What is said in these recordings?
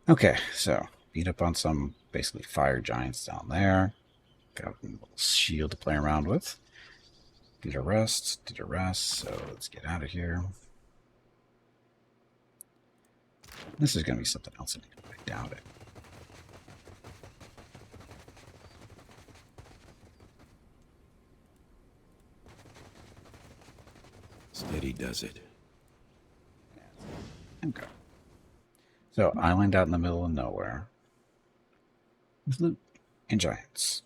Okay, so beat up on some basically fire giants down there. Got a little shield to play around with. Did a rest, so let's get out of here. This is going to be something else anyway. I doubt it. Steady does it. Okay. So, island out in the middle of nowhere. With loot and giants.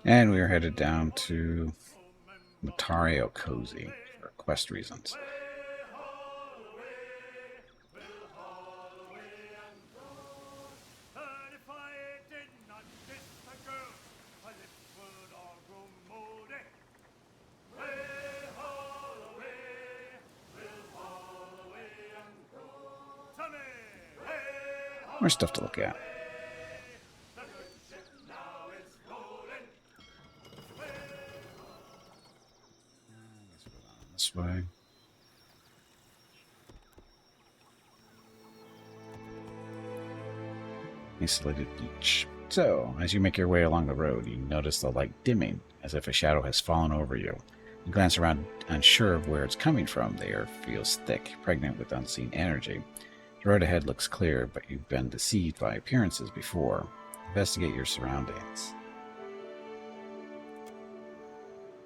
And we are headed down to Matario Cozy for quest reasons. More stuff to look at. This way. Isolated beach. So, as you make your way along the road, you notice the light dimming, as if a shadow has fallen over you. You glance around, unsure of where it's coming from. The air feels thick, pregnant with unseen energy. The road ahead looks clear, but you've been deceived by appearances before. Investigate your surroundings.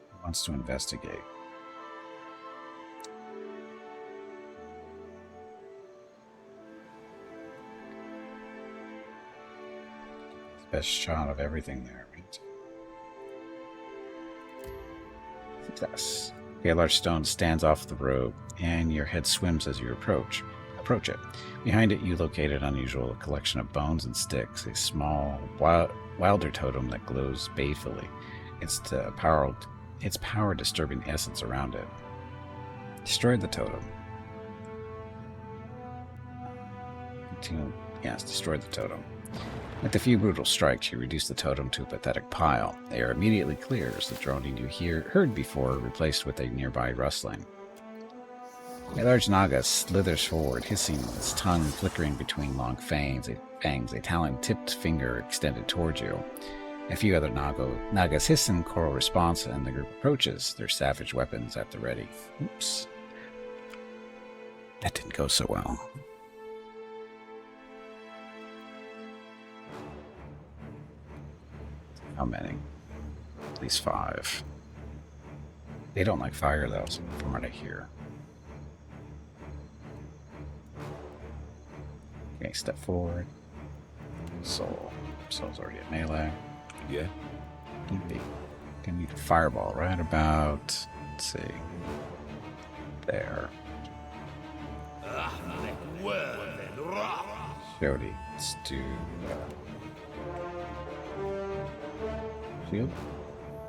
Who wants to investigate? Best shot of everything there, right? Success. Okay, a large stone stands off the road, and your head swims as you approach it. Behind it, you locate an unusual collection of bones and sticks, a small, wilder totem that glows balefully. Its power disturbing essence around it. Destroy the totem. Continue. Yes, destroy the totem. With a few brutal strikes, you reduce the totem to a pathetic pile. The air immediately clears, the droning you heard before replaced with a nearby rustling. A large naga slithers forward, hissing, its tongue flickering between long fangs, a talon-tipped finger extended towards you. A few other nagas hiss in choral response, and the group approaches, their savage weapons at the ready. Oops. That didn't go so well. How many? At least 5. They don't like fire, though, from what I hear. Okay, step forward. Soul. Soul's already at melee. Yeah. Gonna need a fireball right about, let's see, there. Jody, let's do shield?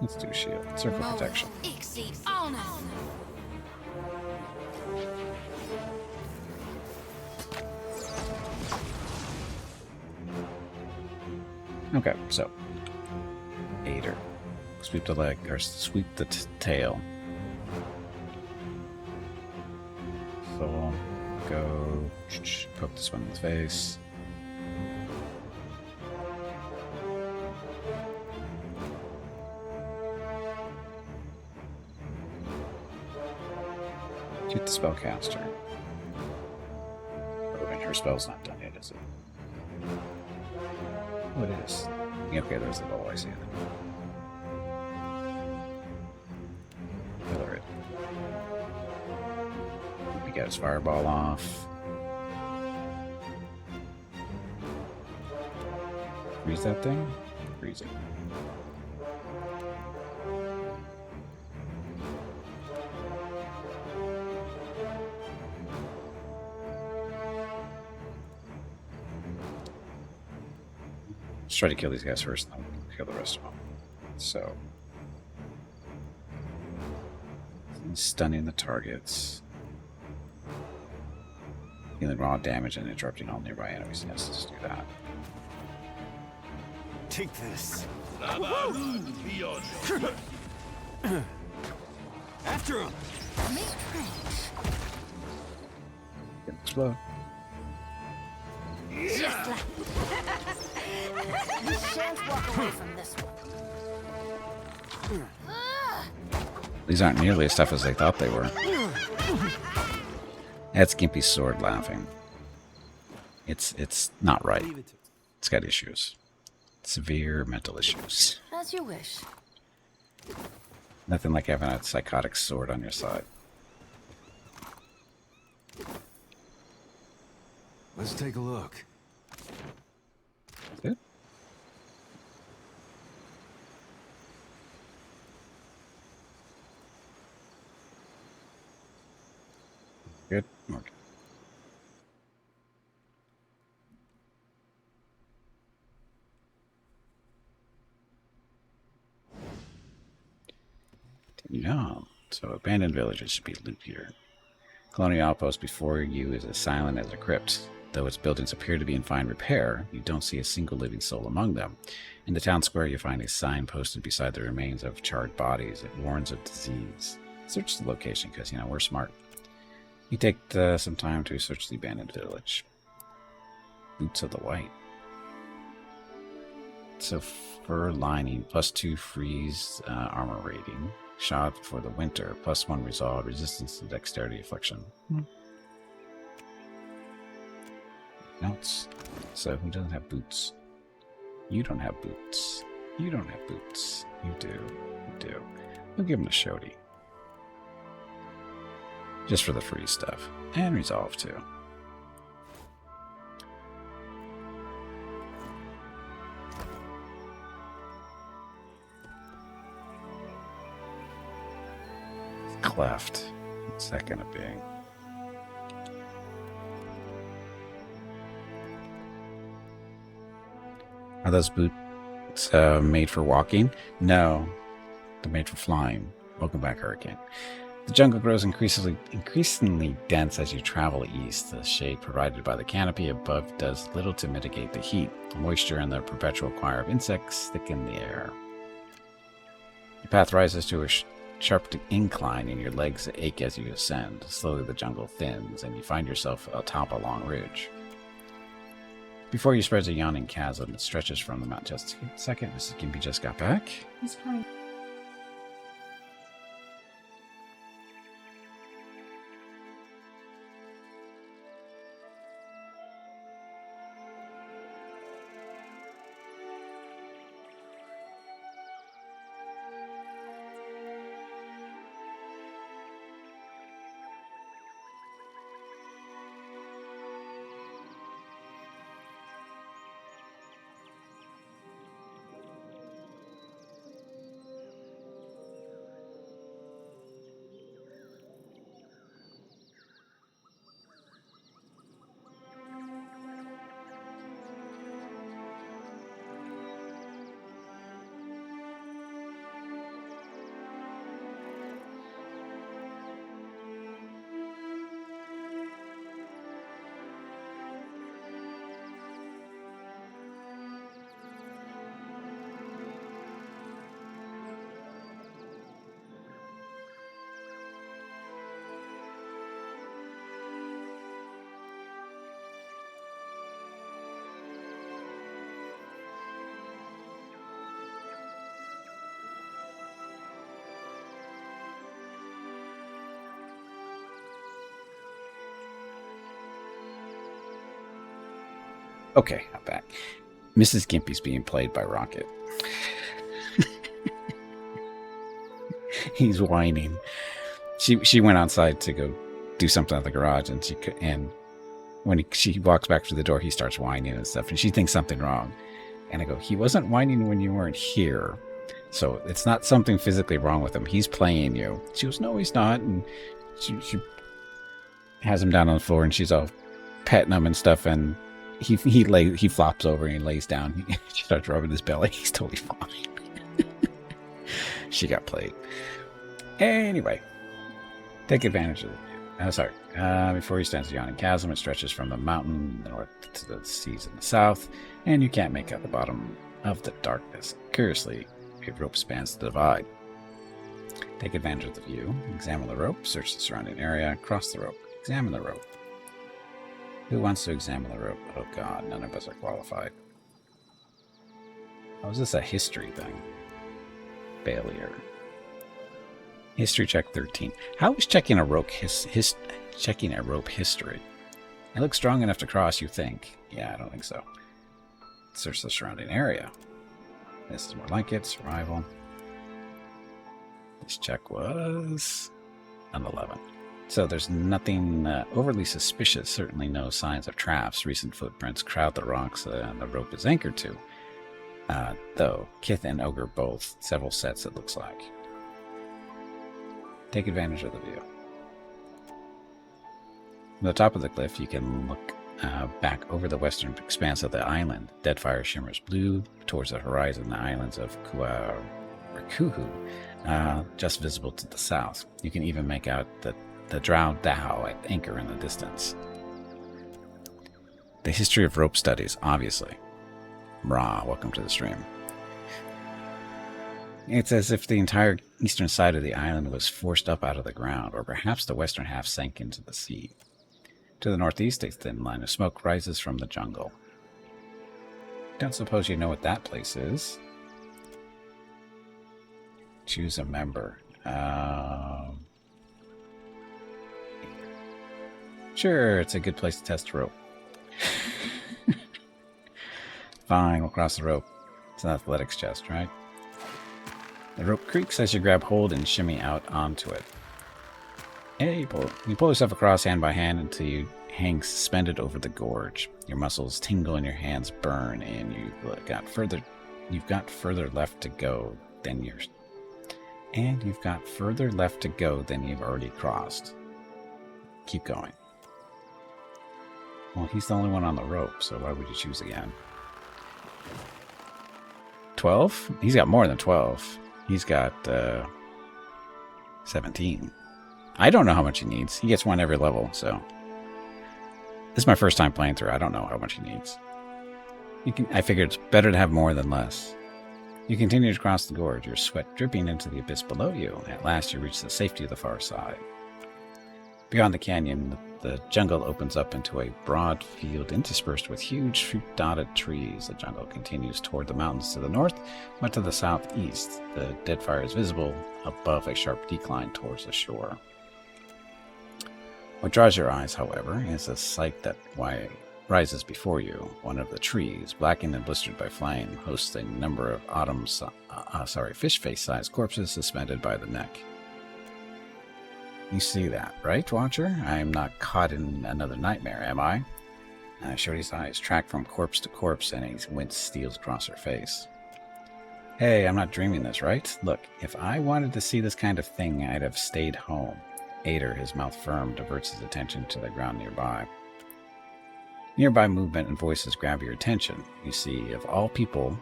Let's do shield. Circle protection. Okay, so Aider. Sweep the leg, or sweep the tail. So go poke this one in the face. Shoot the spellcaster. Oh, and her spell's not done yet, is it? Oh, it is. Okay, there's the bow, I see it. Pillar it. He got his fireball off. Freeze that thing? Freeze it. Let's try to kill these guys first, then we'll kill the rest of them. So, stunning the targets, dealing raw damage and interrupting all nearby enemies. Yes, let's do that. Take this. after him! Explode. Just like you shan't walk away from this one. These aren't nearly as tough as they thought they were. That's Gimpy's sword laughing. It's not right. It's got issues. Severe mental issues. As you wish. Nothing like having a psychotic sword on your side. Let's take a look. Good. Good. Okay. Yeah. So abandoned villages should be loot here. Colonial outpost before you is as silent as a crypt. Though its buildings appear to be in fine repair, you don't see a single living soul among them. In the town square, you find a sign posted beside the remains of charred bodies. It warns of disease. Search the location because, we're smart. You take some time to search the abandoned village. Boots of the White. So fur lining, +2 freeze armor rating. Shod for the winter, +1 resolve, resistance to dexterity affliction. Notes. So who doesn't have boots? You don't have boots. You don't have boots. You do. You do. We'll give him a shody. Just for the free stuff. And resolve too. Cleft. What's that gonna be? Are those boots made for walking? No, they're made for flying. Welcome back, Hurricane. The jungle grows increasingly dense as you travel east. The shade provided by the canopy above does little to mitigate the heat. The moisture and the perpetual choir of insects thicken the air. Your path rises to a sharp incline, and your legs ache as you ascend. Slowly the jungle thins, and you find yourself atop a long ridge. Before you spreads a yawning chasm that stretches from the mountain. Just a second, Mrs. Gimpy just got back. He's crying. Okay, I'm back. Mrs. Gimpy's being played by Rocket. He's whining. She went outside to go do something at the garage, and when she walks back to the door, he starts whining and stuff, and she thinks something wrong. And I go, he wasn't whining when you weren't here, so it's not something physically wrong with him. He's playing you. She goes, no, he's not, and she has him down on the floor, and she's all petting him and stuff, and he flops over and he lays down. She starts rubbing his belly. He's totally fine. She got played. Anyway, take advantage of it. Before you stands a yawning chasm. It stretches from the mountain in the north to the seas in the south, and you can't make out the bottom of the darkness. Curiously, a rope spans the divide. Take advantage of the view. Examine the rope. Search the surrounding area. Cross the rope. Examine the rope. Who wants to examine the rope? Oh god, none of us are qualified. How is this a history thing? Failure. History check 13. How is checking a rope checking a rope history? It looks strong enough to cross, you think. Yeah, I don't think so. Search the surrounding area. This is more like it. Survival. This check was an 11. So there's nothing overly suspicious. Certainly no signs of traps. Recent footprints crowd the rocks the rope is anchored to. Though Kith and Ogre both. Several sets, it looks like. Take advantage of the view. From the top of the cliff, you can look back over the western expanse of the island. Deadfire shimmers blue towards the horizon. The islands of Rikuhu, just visible to the south. You can even make out the drow dhow at anchor in the distance. The history of rope studies, obviously. Mrah, welcome to the stream. It's as if the entire eastern side of the island was forced up out of the ground, or perhaps the western half sank into the sea. To the northeast, a thin line of smoke rises from the jungle. Don't suppose you know what that place is? Choose a member. Sure, it's a good place to test a rope. Fine, we'll cross the rope. It's an athletics chest, right? The rope creaks as you grab hold and shimmy out onto it. Hey, you pull yourself across hand by hand until you hang suspended over the gorge. Your muscles tingle and your hands burn, and you've got further left to go than you've already crossed. Keep going. Well, he's the only one on the rope, so why would you choose again? 12? He's got more than 12. He's got 17. I don't know how much he needs. He gets one every level, so. This is my first time playing through. I don't know how much he needs. I figured it's better to have more than less. You continue to cross the gorge, your sweat dripping into the abyss below you. At last you reach the safety of the far side. Beyond the canyon, the jungle opens up into a broad field interspersed with huge fruit-dotted trees. The jungle continues toward the mountains to the north, but to the southeast, the Deadfire is visible above a sharp decline towards the shore. What draws your eyes, however, is a sight that rises before you. One of the trees, blackened and blistered by flame, hosts a number of fish face-sized corpses suspended by the neck. You see that, right, Watcher? I am not caught in another nightmare, am I? Shorty's eyes track from corpse to corpse, and a wince steals across her face. Hey, I'm not dreaming this, right? Look, if I wanted to see this kind of thing, I'd have stayed home. Ader, his mouth firm, diverts his attention to the ground nearby. Nearby movement and voices grab your attention. You see, of all people,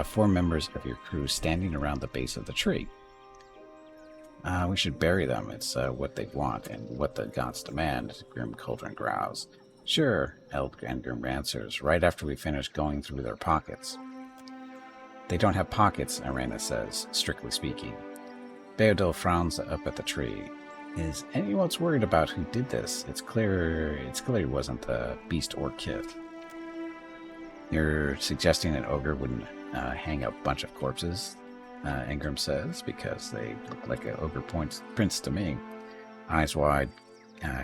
4 members of your crew standing around the base of the tree. We should bury them. It's what they want and what the gods demand, Grim Cauldron growls. Sure, Eld Grim answers, right after we finish going through their pockets. They don't have pockets, Irena says, strictly speaking. Beodil frowns up at the tree. Is anyone's worried about who did this? It's clear it wasn't the beast or Kith. You're suggesting an ogre wouldn't hang a bunch of corpses? Ingram says, because they look like an ogre prince to me. Eyes wide,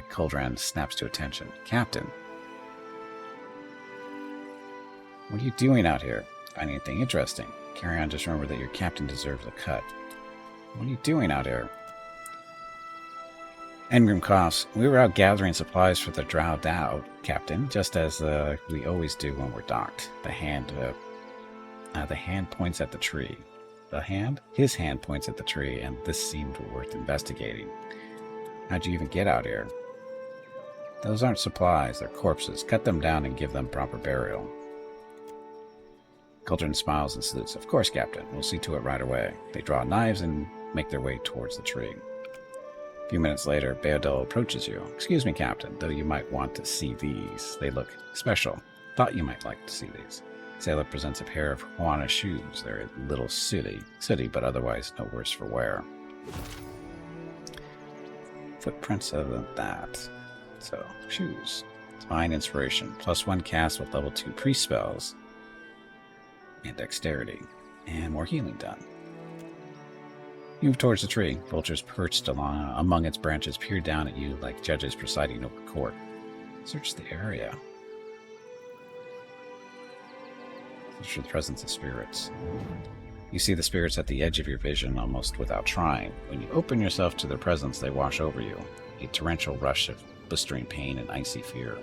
Cauldron snaps to attention. Captain. What are you doing out here? Find anything interesting? Carry on, just remember that your captain deserves a cut. What are you doing out here? Engrim coughs. We were out gathering supplies for the Drow Dow, Captain, just as we always do when we're docked. The hand points at the tree. His hand points at the tree, and this seemed worth investigating. How'd you even get out here? Those aren't supplies, they're corpses. Cut them down and give them proper burial. Cauldron smiles and salutes. Of course, Captain. We'll see to it right away. They draw knives and make their way towards the tree. A few minutes later, Beodil approaches you. Excuse me, Captain, though you might want to see these. They look special. Thought you might like to see these. Sailor presents a pair of Juana shoes. They're a little sooty, but otherwise no worse for wear. Footprints of that. So, shoes. Divine Inspiration. +1 cast with level 2 priest spells. And dexterity. And more healing done. You move towards the tree. Vultures perched among its branches peer down at you like judges presiding over court. Search the area. Search for the presence of spirits. You see the spirits at the edge of your vision almost without trying. When you open yourself to their presence, they wash over you. A torrential rush of blistering pain and icy fear.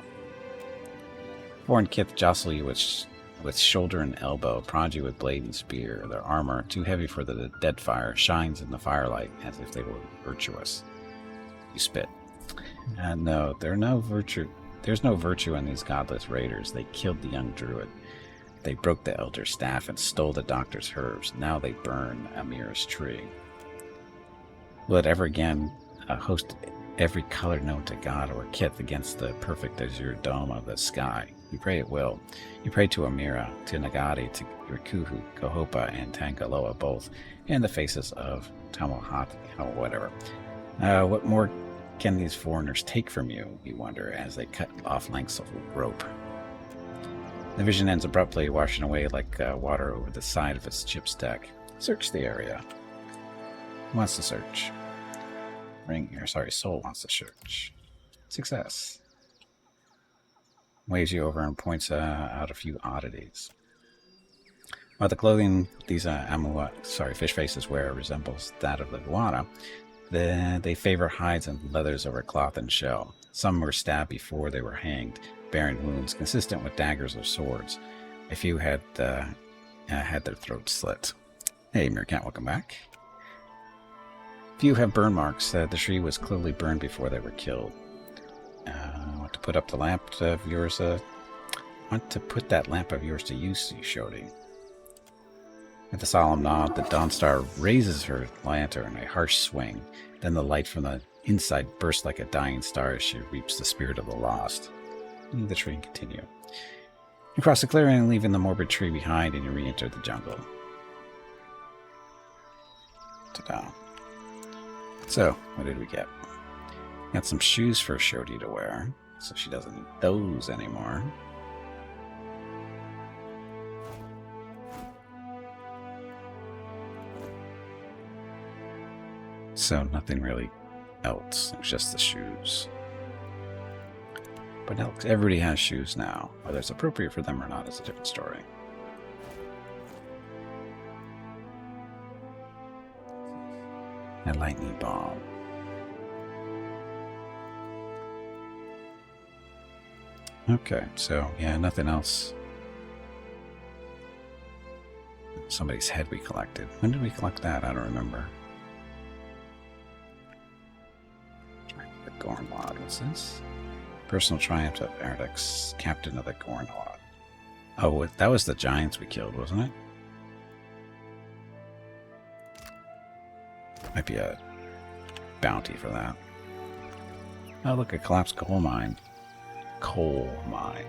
Foreign kith jostle you with shoulder and elbow, prod you with blade and spear. Their armor, too heavy for the dead fire, shines in the firelight as if they were virtuous. You spit. No, there's no virtue in these godless raiders. They killed the young druid. They broke the elder's staff and stole the doctor's herbs. Now they burn Amir's tree. Will it ever again host every color known to God or kith against the perfect azure dome of the sky? You pray it will. You pray to Amira, to Nagati, to Rikuhu, Kohopa, and Tangaloa both, and the faces of Tamahat, whatever. What more can these foreigners take from you, you wonder, as they cut off lengths of rope? The vision ends abruptly, washing away like water over the side of its ship's deck. Search the area. Who wants to search? Soul wants to search. Success. Waves you over and points out a few oddities. While the clothing these fish faces wear resembles that of the Guana, they favor hides and leathers over cloth and shell. Some were stabbed before they were hanged, bearing wounds consistent with daggers or swords. A few had their throats slit. Hey, Meerkat, welcome back. Few have burn marks. The tree was clearly burned before they were killed. Want to put up the lamp of yours? Want to put that lamp of yours to use, Shodi? With a solemn nod, the Dawnstar raises her lantern a harsh swing. Then the light from the inside bursts like a dying star as she reaps the spirit of the lost. Leave the tree and continue. You cross the clearing, leaving the morbid tree behind, and you re-enter the jungle. Ta-da. So, what did we get? Got some shoes for Shodi to wear, so she doesn't need those anymore. So nothing really else, it's just the shoes. But everybody has shoes now. Whether it's appropriate for them or not is a different story. A lightning bomb. Okay, so yeah, nothing else. Somebody's head we collected. When did we collect that? I don't remember. The Gornlod, what's this? Personal triumph of Erdix, captain of the Gornlod. Oh, that was the giants we killed, wasn't it? Might be a bounty for that. Oh, look, a collapsed coal mine. Coal mine.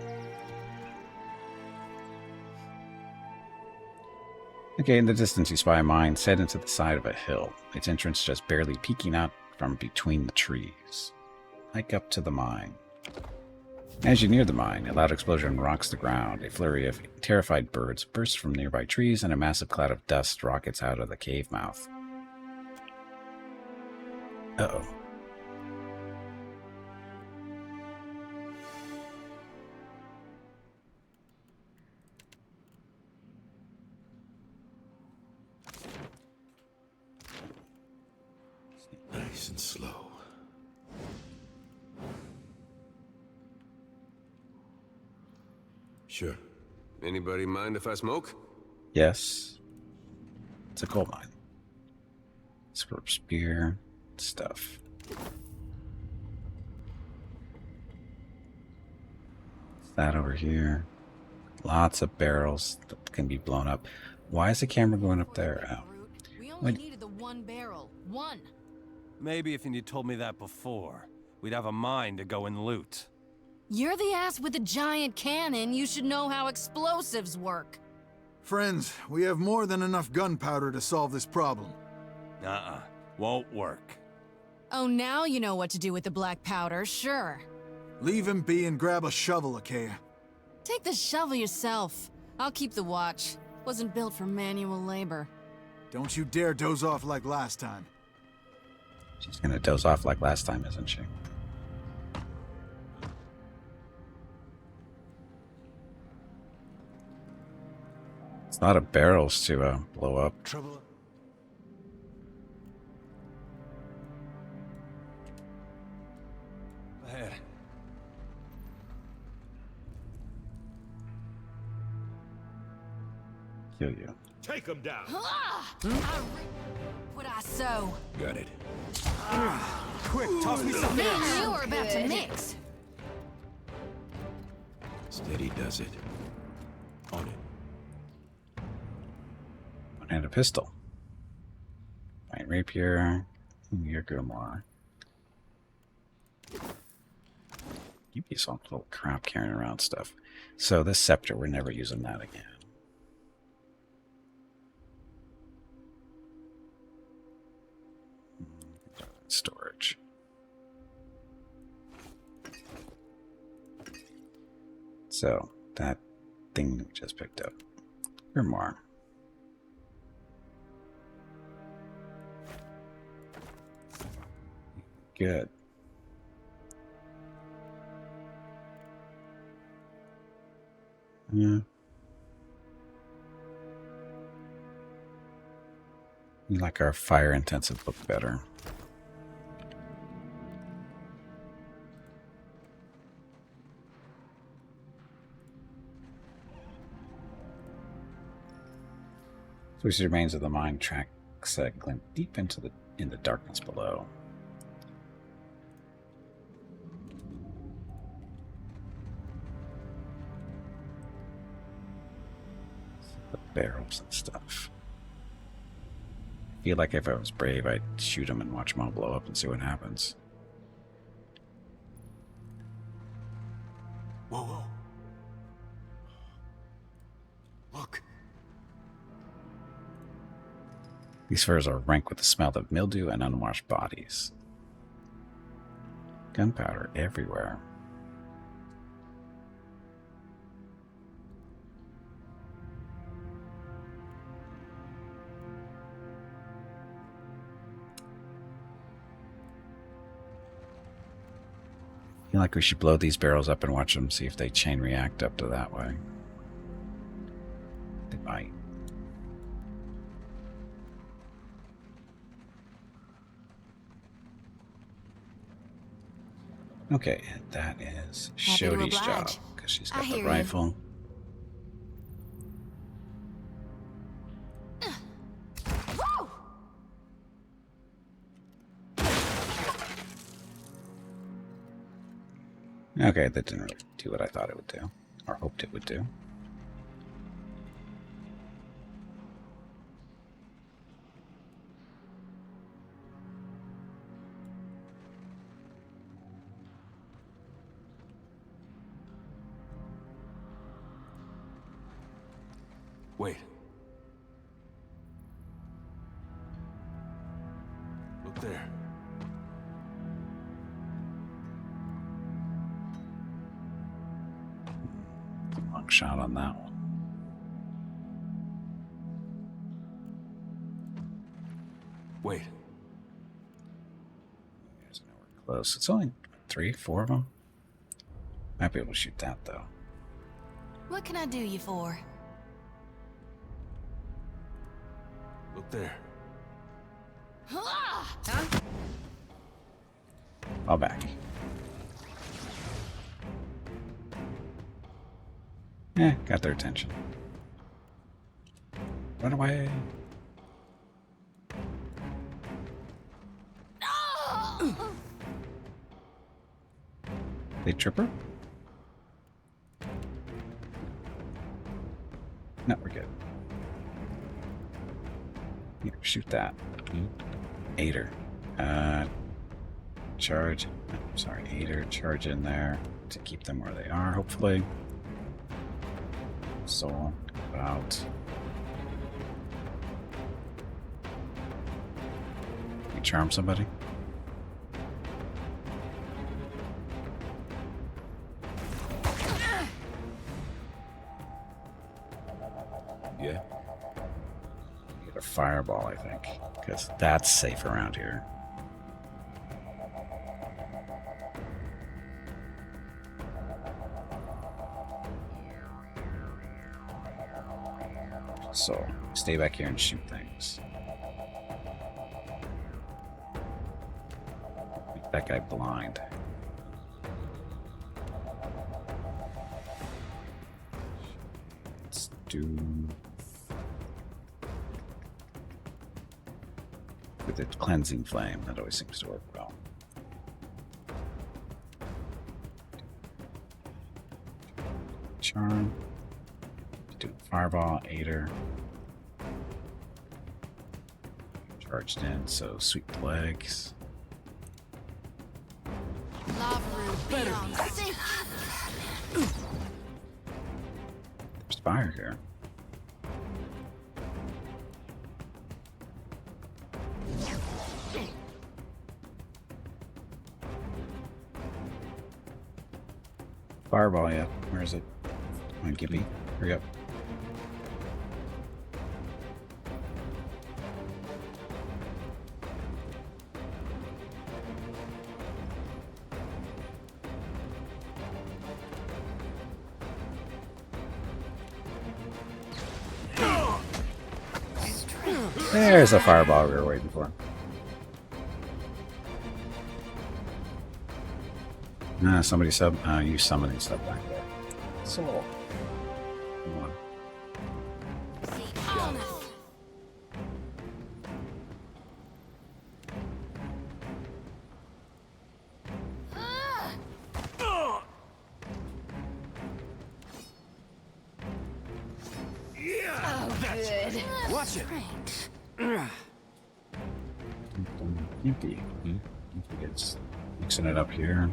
Okay, in the distance you spy a mine set into the side of a hill, its entrance just barely peeking out from between the trees. Hike up to the mine. As you near the mine, a loud explosion rocks the ground. A flurry of terrified birds bursts from nearby trees, and a massive cloud of dust rockets out of the cave mouth. Uh-oh. Nice and slow. Sure. Anybody mind if I smoke? Yes. It's a coal mine. Scorp spear stuff. What's that over here? Lots of barrels that can be blown up. Why is the camera going up there? Oh. We only needed the one barrel. One. Maybe if you'd told me that before, we'd have a mine to go and loot. You're the ass with a giant cannon. You should know how explosives work. Friends, we have more than enough gunpowder to solve this problem. Uh-uh. Won't work. Oh, now you know what to do with the black powder, sure. Leave him be and grab a shovel, Achaia. Take the shovel yourself. I'll keep the watch. Wasn't built for manual labor. Don't you dare doze off like last time. She's gonna doze off like last time, isn't she? It's a lot of barrels to blow up. Trouble? Ahead. Kill you. Take him down. What I sow. Got it. Quick, toss me something Me else. and you are about to mix. Steady does it. On it. One hand a pistol. Fine rapier. Your grimoire. You be some little crap carrying around stuff. So this scepter, we're never using that again. Storage. So that thing we just picked up. Grimoire. Good. Yeah. We like our fire-intensive book better. Twisted remains of the mine tracks that glint deep into the darkness below. The barrels and stuff. I feel like if I was brave, I'd shoot them and watch them all blow up and see what happens. Whoa, whoa. Look. These furs are rank with the smell of mildew and unwashed bodies. Gunpowder everywhere. I feel like we should blow these barrels up and watch them, see if they chain react up to that way. They might. Okay, and that is Happy to Shodi's job, oblige. because she's I got hear the you. rifle. Woo! Okay, that didn't really do what I thought it would do, or hoped it would do. Wait. Look there. Long shot on that one. Wait. There's nowhere close. It's only 3, 4 of them. Might be able to shoot that though. What can I do you for? Look there. Huh? Fall back. Got their attention. Run away. They trip her? No, we're good. Yeah, shoot that. Ate her. Charge. I'm sorry, ate her. Charge in there to keep them where they are, hopefully. Soul. Out. We charm somebody? Yeah. Get a fireball, I think, because that's safe around here. So, stay back here and shoot things. Make that guy blind. Let's do... with a cleansing flame, that always seems to work well. Charm. Do fireball, aider. Charged in, so sweep the legs. Lava root, be on sync. There's fire here. Fireball, yeah. Where is it? Come on, Gibby. Hurry up. There's a fireball we were waiting for. Somebody you summoning stuff back there. So, come on. Watch it. Empty. It's mixing it up here.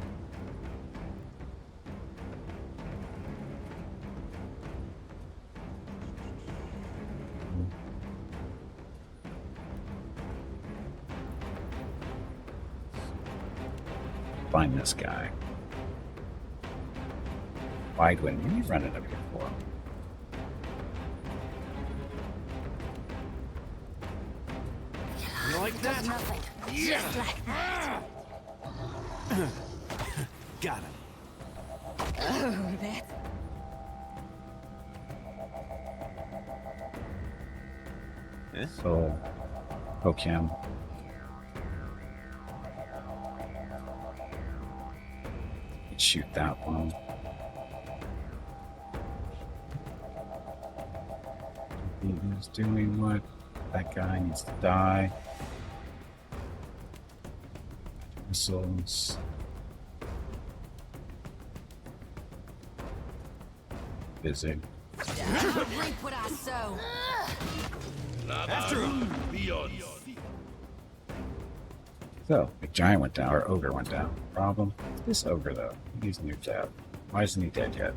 Find this guy. Why, Gwen? What are you running up here for? You like that? Nothing. Just like that. Got it. Oh, that's... So, poke him. Shoot that one. He's doing what? That guy needs to die. Missiles. Busy. Reap what I sow. After him. So, the giant went down, or ogre went down. Problem? This ogre, though. He's new dead. Why isn't he dead yet?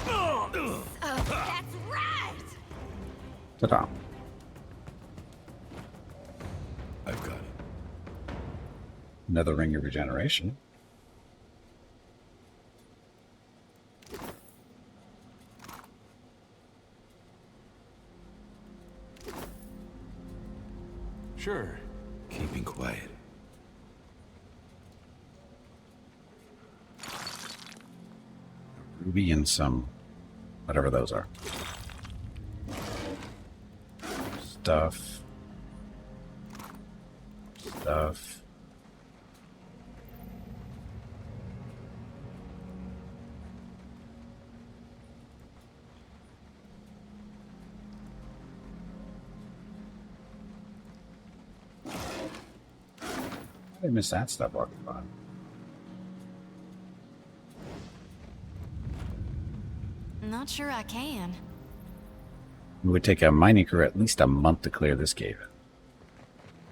Oh, that's right! Ta-da. I've got it. Another ring of regeneration. Sure. Keeping quiet. Ruby and some... whatever those are. Stuff. Stuff. I missed that stuff walking by. Not sure I can. It would take a mining crew at least a month to clear this cave.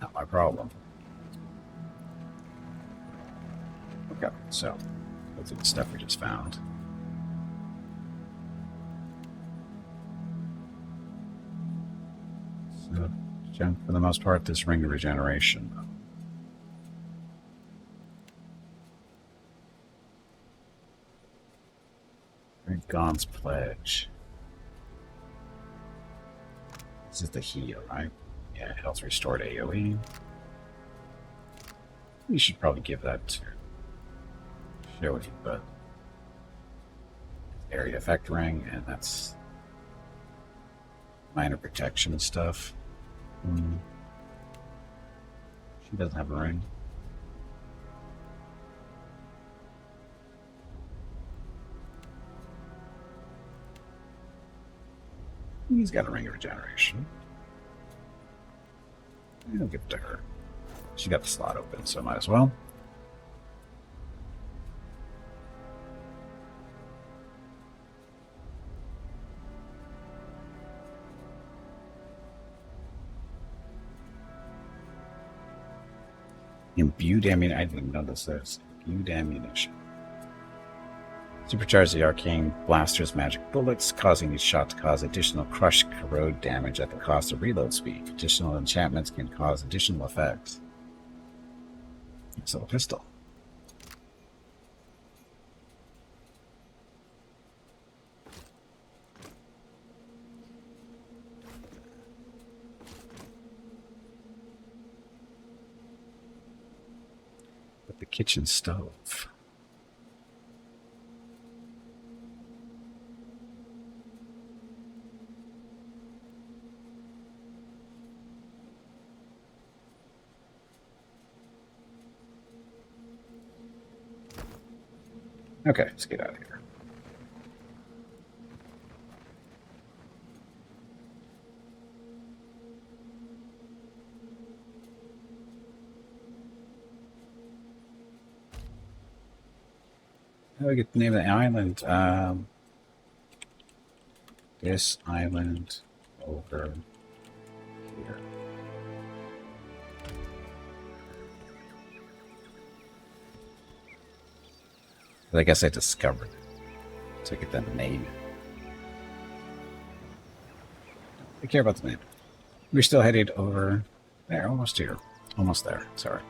Not my problem. Okay, so go through the stuff we just found. For the most part, this ring of regeneration. Drink Gon's Pledge. This is the heal, right? Yeah, health restored AoE. You should probably give that to Showy, but area effect ring, and that's minor protection stuff. She doesn't have a ring. He's got a ring of regeneration. I'll give it to her. She got the slot open, so might as well. Imbued ammunition. I didn't notice this. Imbued ammunition. Supercharge the arcane blaster's magic bullets, causing each shot to cause additional crush corrode damage at the cost of reload speed. Additional enchantments can cause additional effects. So a pistol. With the kitchen stove. Okay, let's get out of here. How do we get the name of the island? This island over here. I guess I discovered it. So I get that name. I care about the name. We're still headed over there, almost here. Almost there, sorry.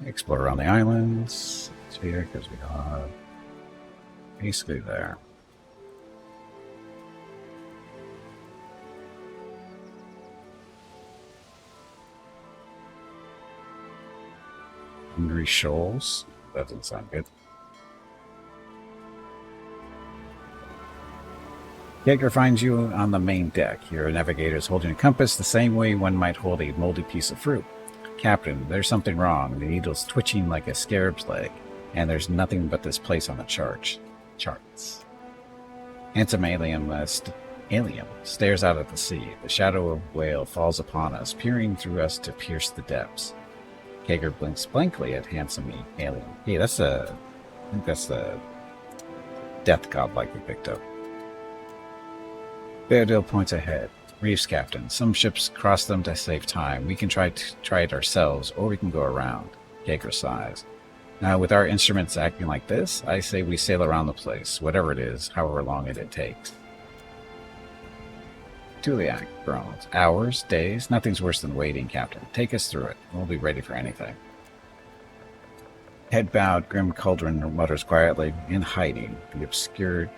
Explore around the islands. It's here because we are basically there. Hungry Shoals. That doesn't sound good. Jaeger finds you on the main deck. Your navigator is holding a compass the same way one might hold a moldy piece of fruit. Captain, there's something wrong. The needle's twitching like a scarab's leg, and there's nothing but this place on the charts. Handsome alien stares out at the sea. The shadow of whale falls upon us, peering through us to pierce the depths. Kager blinks blankly at handsome alien. Hey, I think that's the death godlike we picked up. Beardale points ahead. Reefs, Captain. Some ships cross them to save time. We can try it ourselves, or we can go around. Kager sighs. Now, with our instruments acting like this, I say we sail around the place, whatever it is, however long it takes. Tuliak groans. Hours? Days? Nothing's worse than waiting, Captain. Take us through it. We'll be ready for anything. Head bowed, Grim Cauldron mutters quietly, in hiding. The obscure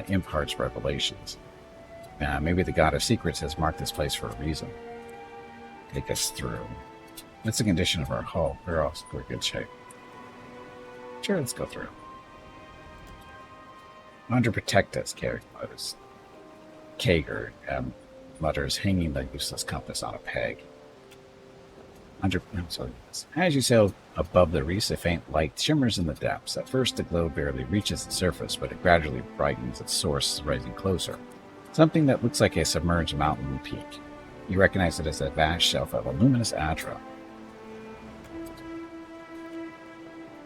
imparts revelations. Maybe the God of Secrets has marked this place for a reason. Take us through. What's the condition of our hull? We're in good shape. Sure, let's go through. Under protect us, Kager mutters. Kager mutters, hanging the useless compass on a peg. As you sail above the reefs, a faint light shimmers in the depths. At first, the glow barely reaches the surface, but it gradually brightens, its source rising closer. Something that looks like a submerged mountain peak. You recognize it as a vast shelf of a luminous Adra.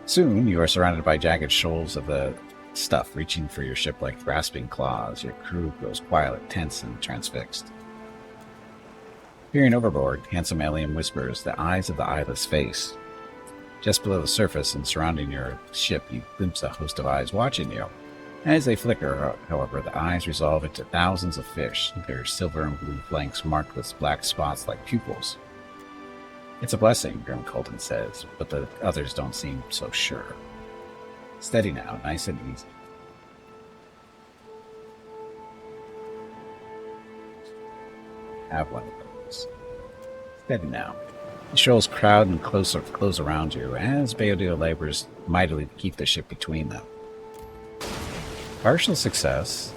Soon, you are surrounded by jagged shoals of the stuff reaching for your ship like grasping claws. Your crew grows quiet, tense, and transfixed. Peering overboard, handsome alien whispers, the eyes of the eyeless face. Just below the surface and surrounding your ship, you glimpse a host of eyes watching you. As they flicker, however, the eyes resolve into thousands of fish, their silver and blue flanks marked with black spots like pupils. It's a blessing, Grim Colton says, but the others don't seem so sure. Steady now, nice and easy. Have one of those. Steady now. The shoals crowd and close around you as Beodil labors mightily to keep the ship between them. Partial success.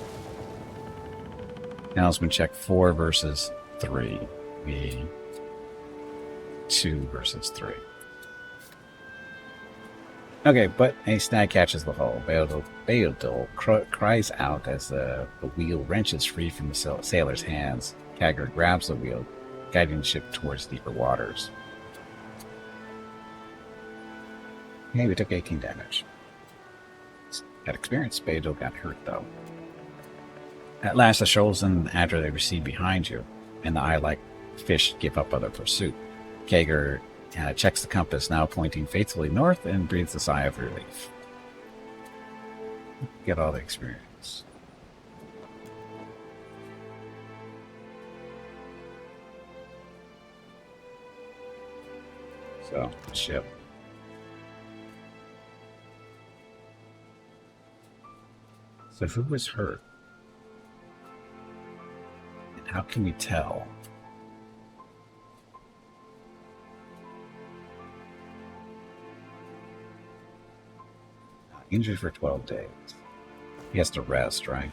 Helmsman check 4 versus 3. Me 2 versus 3. Okay, but a snag catches the hull. Beodil cries out as the wheel wrenches free from the sailor's hands. Kagger grabs the wheel, guiding the ship towards deeper waters. Hey, we took 18 damage. At experience, Beodil got hurt, though. At last, the shoals and after they recede behind you, and the eye-like fish give up on their pursuit. Kagger checks the compass, now pointing faithfully north, and breathes a sigh of relief. Get all the experience. So, ship. So who was hurt? And how can we tell? Injured for 12 days. He has to rest, right?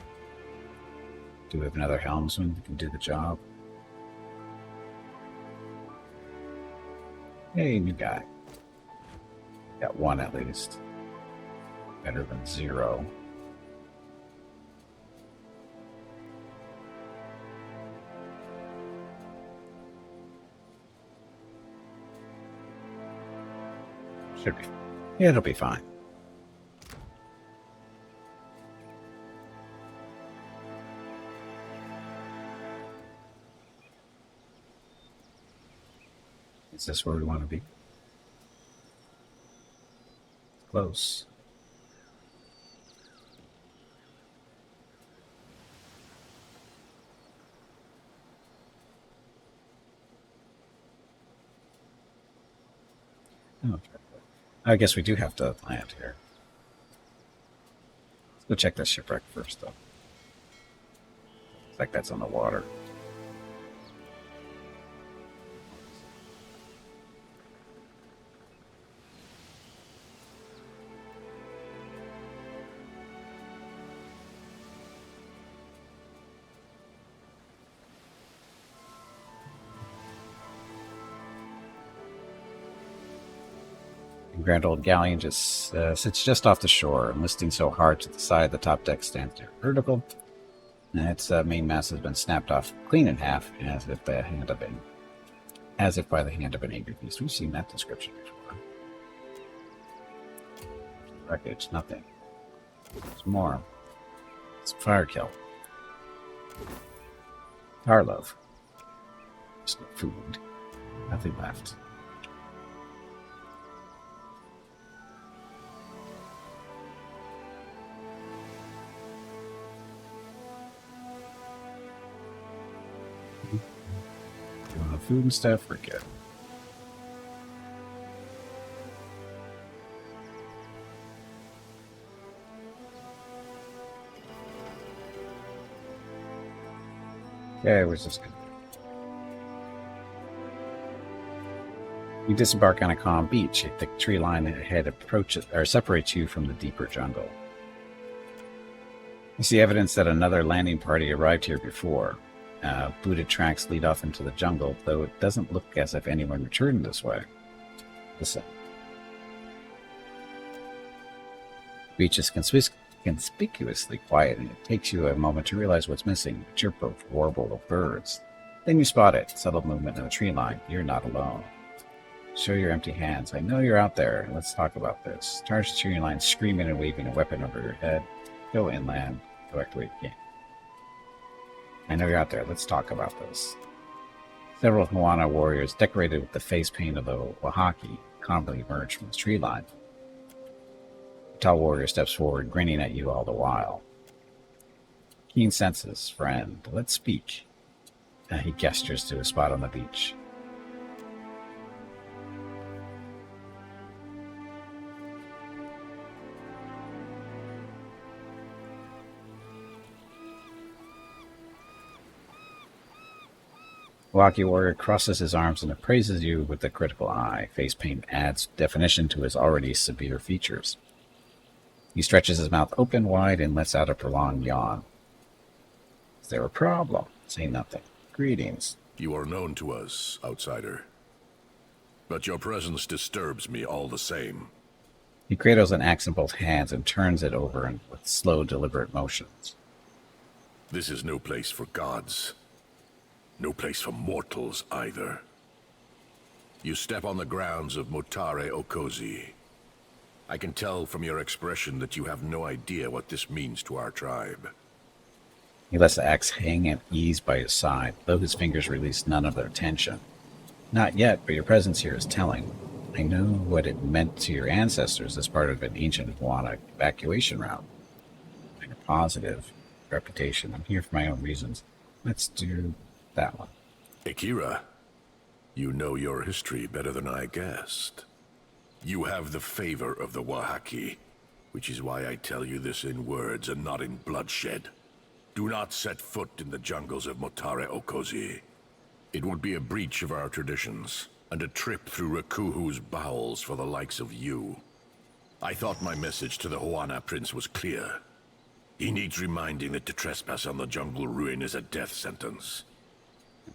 Do we have another helmsman who can do the job? Hey, new guy. Got 1 at least. Better than 0. Should be. Yeah, it'll be fine. Is this where we want to be? Close. Okay. I guess we do have to land here. Let's go check that shipwreck first, though. Looks like that's on the water. Grand old galleon just sits just off the shore, and listing so hard to the side, the top deck stands there vertical, and its main mast has been snapped off clean in half, as if by the hand of an angry beast. We've seen that description before. Wreckage, nothing. There's more. It's fire kill. Tarlov. Just no food. Nothing left. Doing the food and stuff, we're good. Okay, where's this going? You disembark on a calm beach. A thick tree line ahead separates you from the deeper jungle. You see evidence that another landing party arrived here before. Booted tracks lead off into the jungle, though it doesn't look as if anyone returned this way. Listen. The beach is conspicuously quiet, and it takes you a moment to realize what's missing. The chirp of warble of birds. Then you spot it. Subtle movement in the tree line. You're not alone. Show your empty hands. I know you're out there. Let's talk about this. Charge the tree line, screaming and waving a weapon over your head. Go inland. Go back to where you came. I know you're out there. Let's talk about this. Several Moana warriors, decorated with the face paint of the Wahaki, calmly emerge from the tree line. The tall warrior steps forward, grinning at you all the while. Keen senses, friend. Let's speak. He gestures to a spot on the beach. Waki warrior crosses his arms and appraises you with a critical eye. Face paint adds definition to his already severe features. He stretches his mouth open wide and lets out a prolonged yawn. Is there a problem? Say nothing. Greetings. You are known to us, outsider. But your presence disturbs me all the same. He cradles an axe in both hands and turns it over with slow, deliberate motions. This is no place for gods. No place for mortals, either. You step on the grounds of Motare Okozi. I can tell from your expression that you have no idea what this means to our tribe. He lets the axe hang at ease by his side, though his fingers release none of their tension. Not yet, but your presence here is telling. I know what it meant to your ancestors as part of an ancient Huana evacuation route. I have a positive reputation. I'm here for my own reasons. Let's do that one. Akira, you know your history better than I guessed. You have the favor of the Wahaki, which is why I tell you this in words and not in bloodshed. Do not set foot in the jungles of Motare Okozi. It would be a breach of our traditions, and a trip through Rakuhu's bowels for the likes of you. I thought my message to the Huana Prince was clear. He needs reminding that to trespass on the jungle ruin is a death sentence.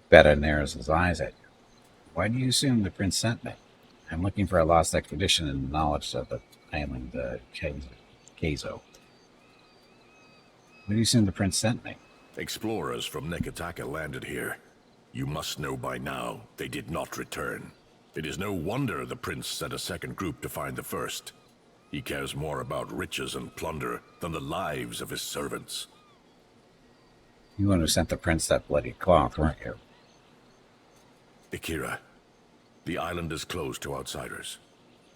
Beta narrows his eyes at you. Why do you assume the prince sent me? I'm looking for a lost expedition and knowledge of the island Keizo. Why do you assume the prince sent me? Explorers from Nekataka landed here. You must know by now they did not return. It is no wonder the prince sent a second group to find the first. He cares more about riches and plunder than the lives of his servants. You one who sent the prince that bloody cloth, weren't you? Akira, the island is closed to outsiders.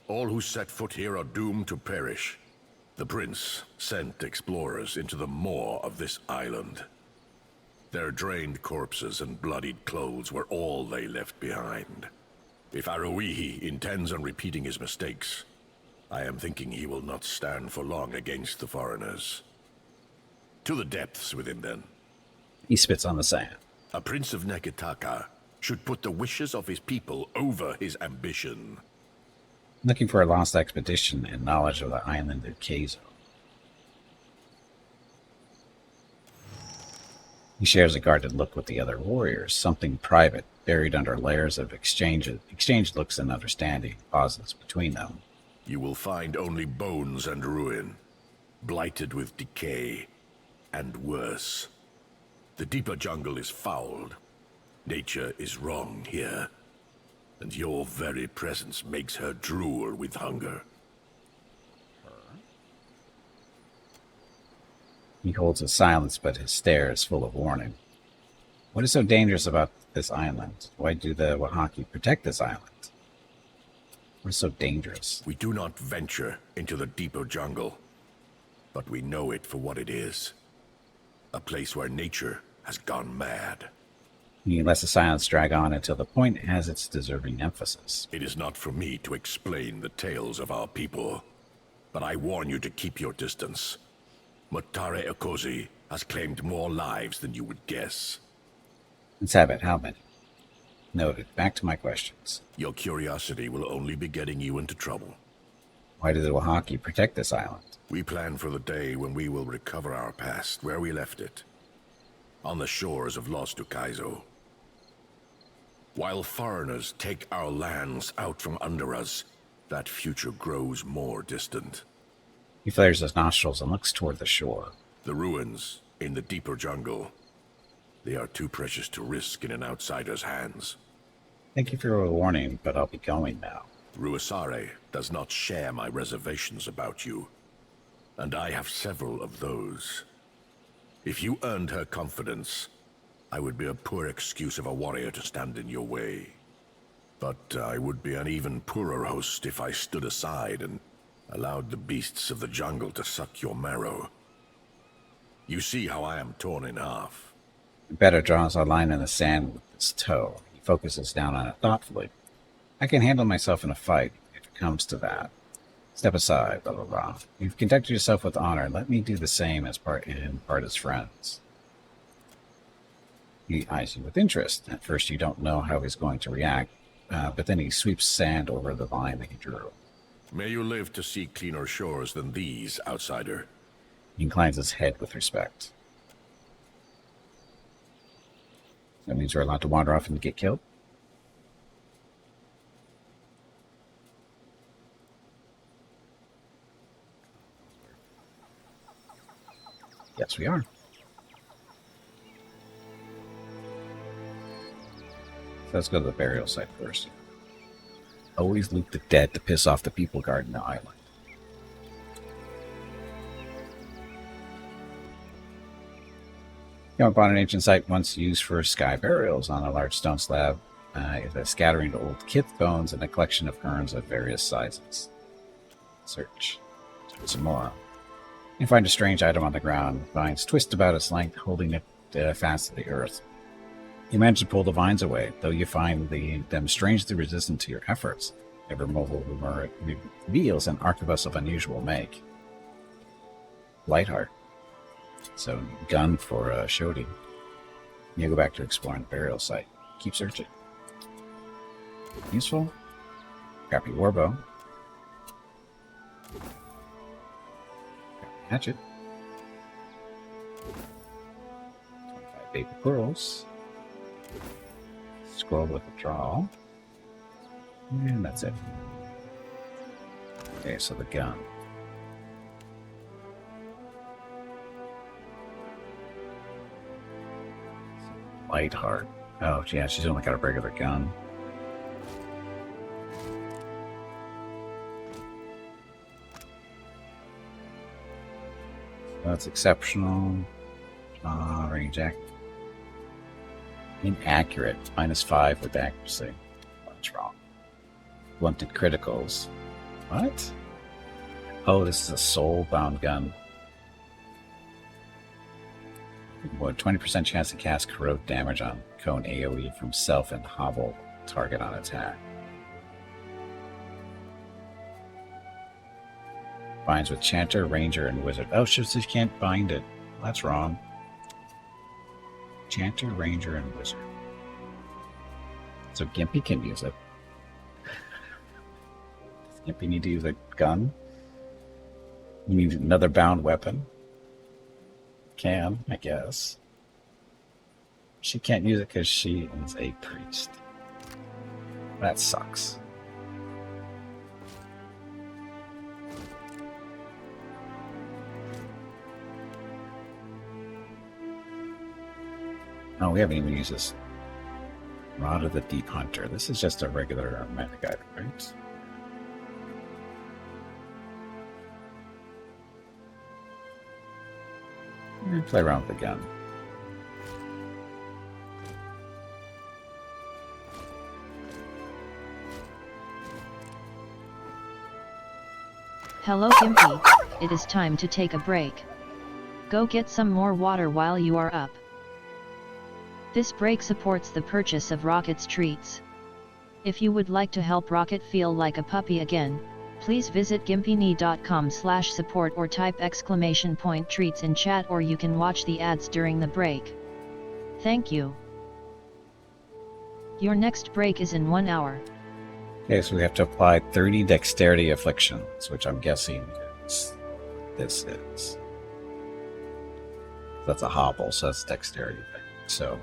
All who set foot here are doomed to perish. The prince sent explorers into the maw of this island. Their drained corpses and bloodied clothes were all they left behind. If Aruihi intends on repeating his mistakes, I am thinking he will not stand for long against the foreigners. To the depths with him, then. He spits on the sand. A prince of Nekataka should put the wishes of his people over his ambition. Looking for a lost expedition and knowledge of the island of Keizo. He shares a guarded look with the other warriors, something private, buried under layers of exchanged looks and understanding, pauses between them. You will find only bones and ruin, blighted with decay, and worse. The deeper jungle is fouled. Nature is wrong here, and your very presence makes her drool with hunger. He holds his silence, but his stare is full of warning. What is so dangerous about this island? Why do the Wahaki protect this island? What is so dangerous? We do not venture into the deeper jungle, but we know it for what it is. A place where nature has gone mad. He lets the silence drag on until the point has its deserving emphasis. It is not for me to explain the tales of our people, but I warn you to keep your distance. Motare Okozi has claimed more lives than you would guess. Let's have it. How many? Noted. Back to my questions. Your curiosity will only be getting you into trouble. Why do the Wahaki protect this island? We plan for the day when we will recover our past where we left it. On the shores of Lost Ukaizo. While foreigners take our lands out from under us, that future grows more distant. He flares his nostrils and looks toward the shore. The ruins in the deeper jungle. They are too precious to risk in an outsider's hands. Thank you for your warning, but I'll be going now. Ruasare does not share my reservations about you, and I have several of those. If you earned her confidence, I would be a poor excuse of a warrior to stand in your way. But I would be an even poorer host if I stood aside and allowed the beasts of the jungle to suck your marrow. You see how I am torn in half. Better draws a line in the sand with his toe. He focuses down on it thoughtfully. I can handle myself in a fight if it comes to that. Step aside, blah, blah, blah. You've conducted yourself with honor. Let me do the same as part as friends. He eyes you with interest. At first, you don't know how he's going to react, but then he sweeps sand over the line that he drew. May you live to see cleaner shores than these, outsider. He inclines his head with respect. That means we're allowed to wander off and get killed? Yes, we are. So let's go to the burial site first. Always loot the dead to piss off the people guarding the island. You know, upon an ancient site once used for sky burials. On a large stone slab is a scattering of old kith bones and a collection of urns of various sizes. Search some more. You find a strange item on the ground. Vines twist about its length, holding it fast to the earth. You manage to pull the vines away, though you find them strangely resistant to your efforts. Ever mobile rumor reveals an arquebus of unusual make. Lightheart. So, gun for Shodi. You go back to exploring the burial site. Keep searching. Useful. Crappy warbow. Hatchet. 25 baby pearls. Scroll with a draw. And that's it. Okay, so the gun. Lightheart. Oh, yeah, she's only got a regular gun. That's exceptional. Range act. Inaccurate. -5 with accuracy. What's wrong? Blunted criticals. What? Oh, this is a soul-bound gun. What? 20% chance to cast corrode damage on cone AoE from self and hobble target on attack. Binds with Chanter, Ranger, and Wizard. Oh, she can't bind it. That's wrong. Chanter, Ranger, and Wizard. So Gimpy can use it. Does Gimpy need to use a gun? You need another bound weapon? Can, I guess. She can't use it because she is a priest. That sucks. Oh, we haven't even used this. Rod of the Deep Hunter. This is just a regular magic item, right? Play around with the gun. Hello Gimpy, it is time to take a break. Go get some more water while you are up. This break supports the purchase of Rocket's treats. If you would like to help Rocket feel like a puppy again, please visit gimpyknee.com/support or type !treats in chat, or you can watch the ads during the break. Thank you. Your next break is in 1 hour. Okay, so we have to apply 30 dexterity afflictions, which I'm guessing this is. That's a hobble, so that's dexterity thing. So,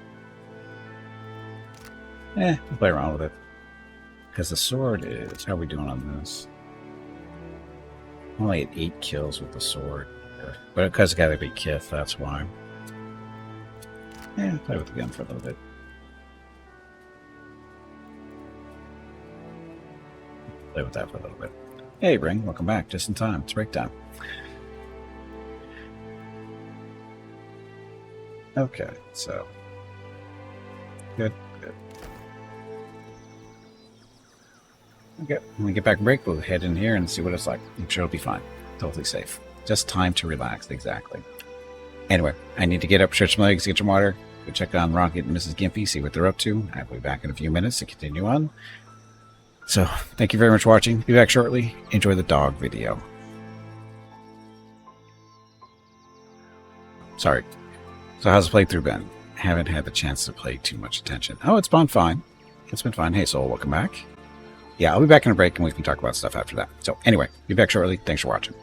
we'll play around with it. Because the sword is, how are we doing on this? Only at 8 kills with the sword. But because it's gotta be Kith, that's why. Yeah, play with the gun for a little bit. Play with that for a little bit. Hey, Ring, welcome back. Just in time. It's break time. Okay, so. Good, good. Okay, when we get back from break, we'll head in here and see what it's like. I'm sure it'll be fine. Totally safe. Just time to relax, exactly. Anyway, I need to get up, stretch my legs, get some water, go check on Rocket and Mrs. Gimpy, see what they're up to. I'll be back in a few minutes to continue on. So, thank you very much for watching. Be back shortly. Enjoy the dog video. Sorry. So how's the playthrough been? Haven't had the chance to pay too much attention. Oh, it's been fine. It's been fine. Hey, Soul, welcome back. Yeah, I'll be back in a break and we can talk about stuff after that. So anyway, be back shortly. Thanks for watching.